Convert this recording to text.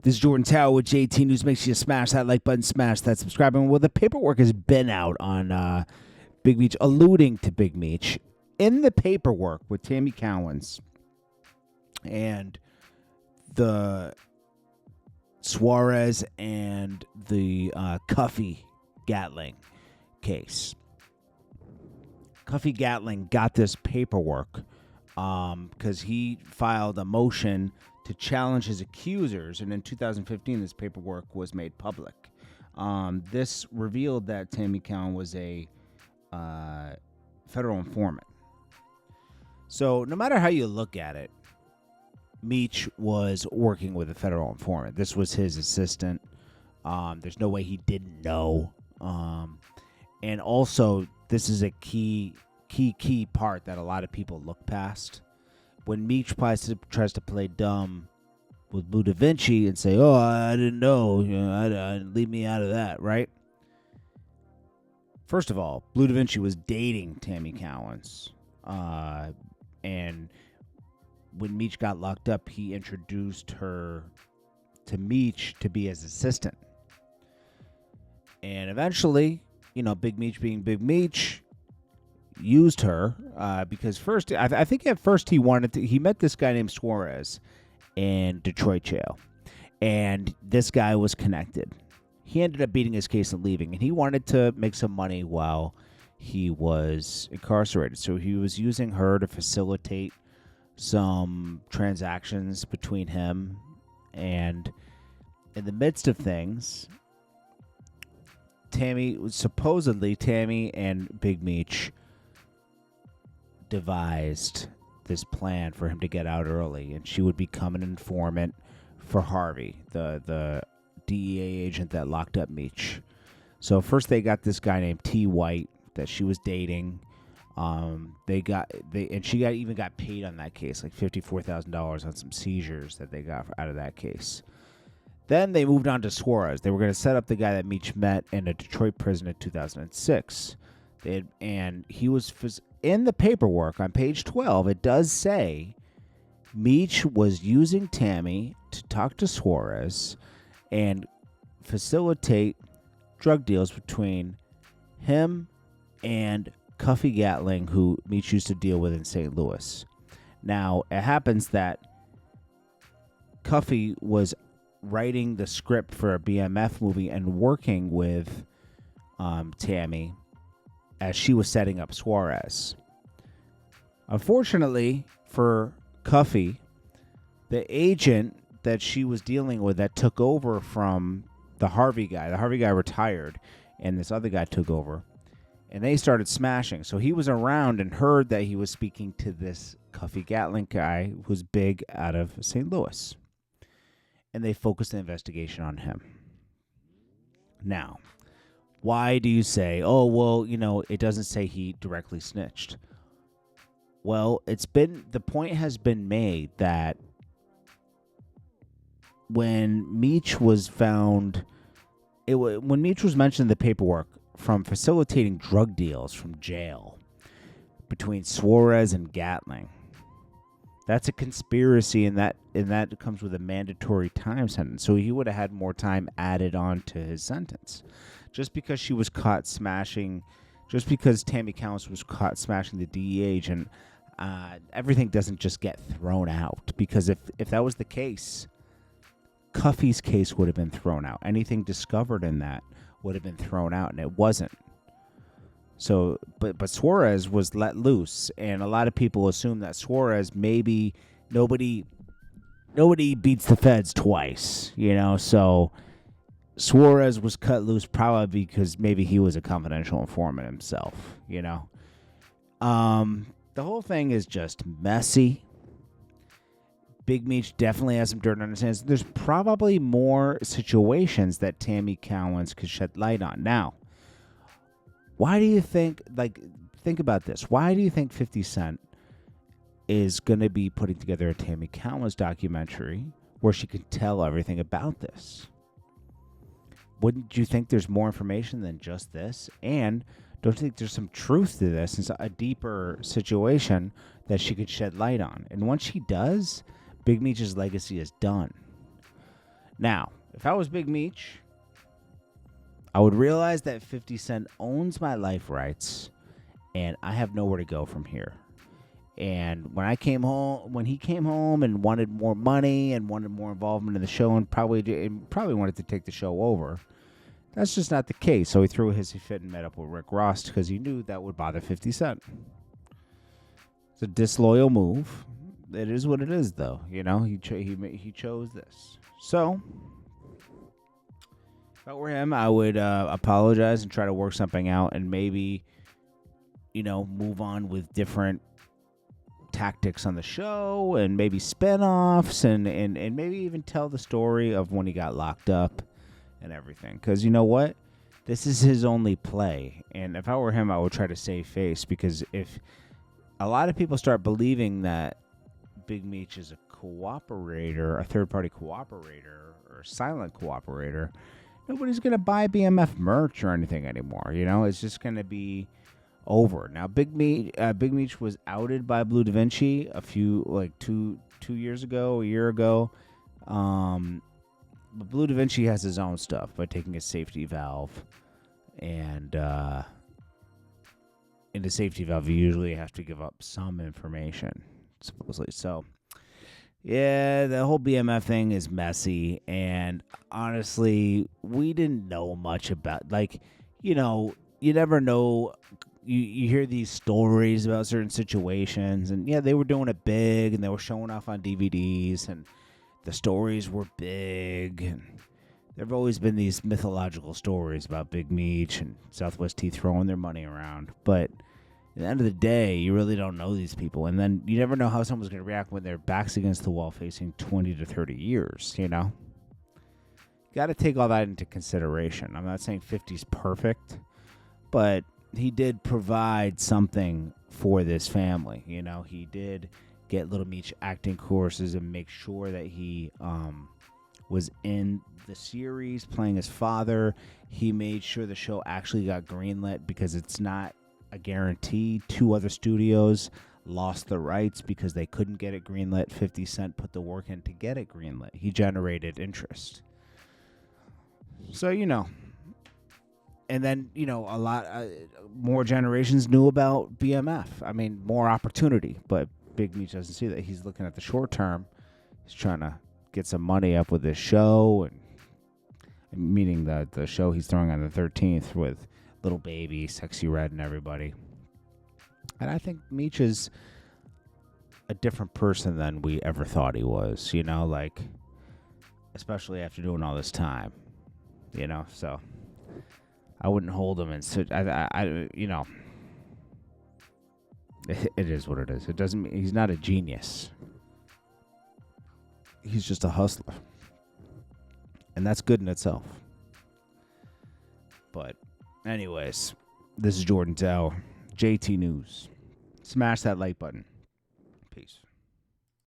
This is Jordan Tower with JT News. Make sure you smash that like button, smash that subscribe button. Well, the paperwork has been out on Big Meech, alluding to Big Meech. In the paperwork with Tammy Cowens and the Suarez and the Cuffy Gatling case. Cuffy Gatling got this paperwork because he filed a motion to challenge his accusers, and in 2015, this paperwork was made public. This revealed that Tammy Cowens was a federal informant. So no matter how you look at it, Meech was working with a federal informant. This was his assistant. There's no way he didn't know. And also, this is a key part that a lot of people look past. When Meech tries to play dumb with Blue Da Vinci and say, "Oh, I didn't know," leave me out of that, right? First of all, Blue Da Vinci was dating Tammy Cowens, and when Meech got locked up, he introduced her to Meech to be his assistant, and eventually, Big Meech being Big Meech, used her because first, I think at first he met this guy named Suarez in Detroit jail, and this guy was connected. He ended up beating his case and leaving, and he wanted to make some money while he was incarcerated. So he was using her to facilitate some transactions between him, and in the midst of things, Tammy and Big Meech devised this plan for him to get out early, and she would become an informant for Harvey, the DEA agent that locked up Meech. So first they got this guy named T. White that she was dating. And she even got paid on that case, like $54,000 on some seizures that they got out of that case. Then they moved on to Suarez. They were going to set up the guy that Meech met in a Detroit prison in 2006. And he was in the paperwork on page 12. It does say Meech was using Tammy to talk to Suarez and facilitate drug deals between him and Cuffy Gatling, who Meech used to deal with in St. Louis. Now, it happens that Cuffy was writing the script for a BMF movie and working with Tammy as she was setting up Suarez. Unfortunately for Cuffy, the agent that she was dealing with that took over from the Harvey guy retired, and this other guy took over, and they started smashing. So he was around and heard that he was speaking to this Cuffy Gatling guy who's big out of St. Louis, and they focused the investigation on him. Now, why do you say, oh, well, it doesn't say he directly snitched? Well, the point has been made that when Meech was found, when Meech was mentioned in the paperwork from facilitating drug deals from jail between Suarez and Gatling, that's a conspiracy, and that comes with a mandatory time sentence. So he would have had more time added on to his sentence. Just because she was caught smashing, just because Tammy Cowens was caught smashing the DEA agent, everything doesn't just get thrown out. Because if that was the case, Cuffy's case would have been thrown out. Anything discovered in that would have been thrown out, and it wasn't. So, but Suarez was let loose, and a lot of people assume that Suarez, maybe nobody beats the feds twice, so Suarez was cut loose probably because maybe he was a confidential informant himself, The whole thing is just messy. Big Meech definitely has some dirt on his hands. There's probably more situations that Tammy Cowens could shed light on. Now, why do you think about this. Why do you think 50 Cent is going to be putting together a Tammy Cowens documentary where she can tell everything about this? Wouldn't you think there's more information than just this? And don't you think there's some truth to this? It's a deeper situation that she could shed light on. And once she does, Big Meech's legacy is done. Now, if I was Big Meech, I would realize that 50 Cent owns my life rights, and I have nowhere to go from here. And when he came home and wanted more money and wanted more involvement in the show, and probably wanted to take the show over, that's just not the case. So he threw his fit and met up with Rick Ross because he knew that would bother 50 Cent. It's a disloyal move. It is what it is, though. You know, he chose this. So if I were him, I would apologize and try to work something out, and maybe, you know, move on with different tactics on the show, and maybe spin-offs, and maybe even tell the story of when he got locked up and everything. Because you know what? This is his only play. And if I were him, I would try to save face, because if a lot of people start believing that Big Meech is a cooperator, a third-party cooperator, or a silent cooperator, nobody's going to buy BMF merch or anything anymore. You know, it's just going to be over. Now, Big Meech was outed by Blue Da Vinci a year ago. But Blue Da Vinci has his own stuff by taking a safety valve, and in the safety valve, you usually have to give up some information, supposedly. So, yeah, the whole BMF thing is messy, and honestly, we didn't know much about, like, you know, you never know. You hear these stories about certain situations, and yeah, they were doing it big, and they were showing off on DVDs, and the stories were big, and there have always been these mythological stories about Big Meech and Southwest Tea throwing their money around. But at the end of the day, you really don't know these people, and then you never know how someone's going to react when their back's against the wall facing 20 to 30 years, you know? You got to take all that into consideration. I'm not saying 50's perfect, but he did provide something for this family. You know, he did get Little Meech acting courses and make sure that he was in the series playing his father. He made sure the show actually got greenlit, because it's not a guarantee. 2 other studios lost the rights because they couldn't get it greenlit. 50 Cent put the work in to get it greenlit. He generated interest. So, you know. And then, you know, a lot more generations knew about BMF. I mean, more opportunity. But Big Meech doesn't see that. He's looking at the short term. He's trying to get some money up with this show, and meaning the show he's throwing on the 13th with Little Baby, Sexy Red, and everybody. And I think Meech is a different person than we ever thought he was. You know, like, especially after doing all this time. You know, so I wouldn't hold him in such. You know, it is what it is. It doesn't mean he's not a genius. He's just a hustler, and that's good in itself. But, anyways, this is Jordan Tower, JT News. Smash that like button. Peace.